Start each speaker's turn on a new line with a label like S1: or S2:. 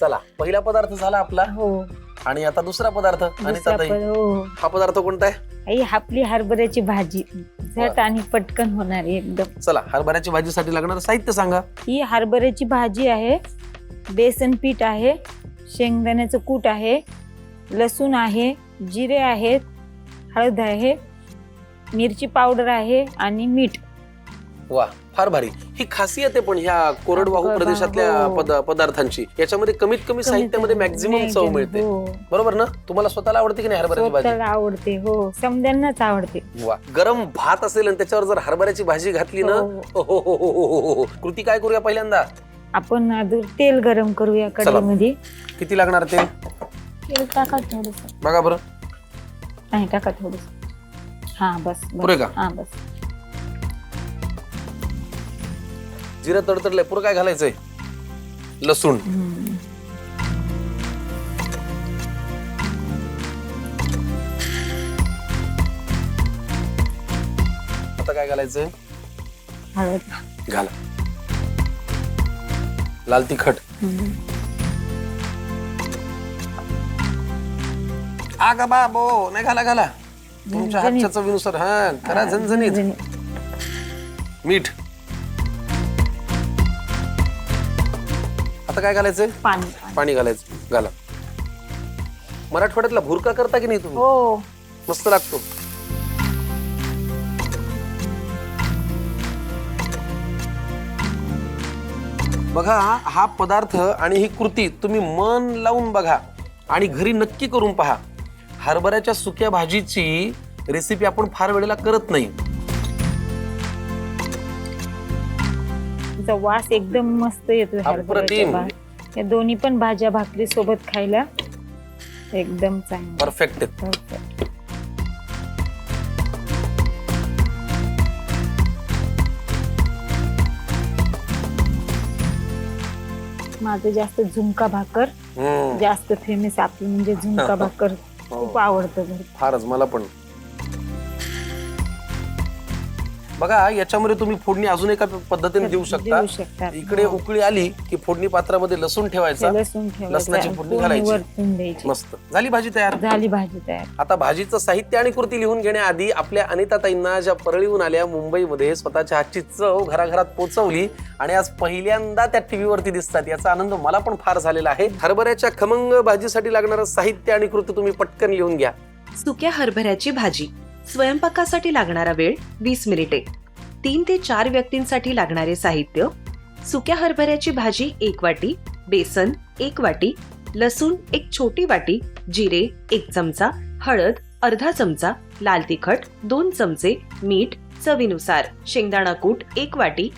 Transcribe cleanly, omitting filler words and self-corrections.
S1: चला, पहिला पदार्थ झाला आपला.
S2: हो.
S1: आणि आता दुसरा पदार्थ. आणि
S2: दुसरा हो.
S1: हा पदार्थ कोणता आहे?
S2: आई आपली हरभऱ्याची भाजी झट आणि पटकन होणार एकदम.
S1: चला, हरभऱ्याची भाजीसाठी लागणारं साहित्य सांगा.
S2: ही हरभऱ्याची भाजी आहे, बेसन पीठ आहे, शेंगदाण्याचं कूट आहे, लसूण आहे, जिरे आहेत, हळद आहे, मिरची पावडर आहे आणि मीठ.
S1: वा, फार भारी. ही खासियत आहे पण ह्या कोरडवाहू प्रदेशातल्या पदार्थांची. याच्यामध्ये कमीत कमी साहित्यामध्ये मॅक्झिमम चव मिळते. बरोबर ना? तुम्हाला स्वतःला आवडते की नाही हरभऱ्याची भाजी?
S2: स्वतःला आवडते. हो, समद्यांनाच आवडते.
S1: वा, गरम भात असेल आणि त्याच्यावर जर हरभऱ्याची भाजी घातली ना, हो. कृती काय करूया पहिल्यांदा?
S2: आपण आधी तेल गरम करूया कढईमध्ये.
S1: किती लागणार तेल?
S2: तेल टाका थोडस.
S1: बघा बरं.
S2: नाही, टाका थोडस. हा बस.
S1: पुरे का?
S2: हा बस.
S1: जिरं तडतडलंय, पुरं काय घालायचंय? लसूण. आता काय घालायचंय?
S2: हळद
S1: घाला. लाल तिखट. आगा बाबो, नाही घाला. तुमच्या हातच्या चवीनुसार. हा, करा झणझणीत. मीठ. आता काय घालायचंय? पाणी घालायचं. घाला. मराठवाड्यातला भुरका करता की नाही तुम्ही?
S2: हो,
S1: मस्त लागतो. बघा, हा पदार्थ आणि ही कृती तुम्ही मन लावून बघा आणि घरी नक्की करून पहा. हरभऱ्याच्या सुक्या भाजीची रेसिपी आपण फार वेळेला करत नाही.
S2: वास एकदम मस्त येतो
S1: अप्रतिम.
S2: या दोन्ही पण भाज्या भाकरी सोबत खायला एकदम चांगलं.
S1: परफेक्ट.
S2: माझं जास्त झुणका भाकर जास्त फेमस आपली, म्हणजे झुणका भाकर खूप आवडतं.
S1: फारच, मला पण. बघा, याच्यामध्ये तुम्ही फोडणी अजून एका पद्धतीने देऊ शकता. इकडे उकळी आली की फोडणी पात्रामध्ये लसूण ठेवायचा, लसणाची फोडणी घालायची. मस्त झाली भाजी तयार. आता भाजीचं साहित्य आणि कृती लिहून घेण्याआधी आपल्या अनिताताईंना, ज्या परळीहून आल्या मुंबईमध्ये, स्वतःच्या हातची चव घराघरात पोहोचवली आणि आज पहिल्यांदा त्या टीव्हीवरती दिसतात, याचा आनंद मला पण फार झालेला आहे. हरभऱ्याच्या खमंग भाजीसाठी लागणारं साहित्य आणि कृती तुम्ही पटकन लिहून घ्या.
S3: सुक्या हरभऱ्याची भाजी. स्वयंपाकासाठी लागणारा वेळ 20 मिनिटे. 3 ते 4 व्यक्तींसाठी लागणारे साहित्य: सुक्या हरभऱ्याची भाजी 1 वाटी, बेसन 1 वाटी, लसूण 1 छोटी वाटी, जिरे 1 चमचा, हळद अर्धा चमचा, लाल तिखट 2 चमचे, मीठ चवीनुसार, शेंगदाणा कूट 1 वाटी,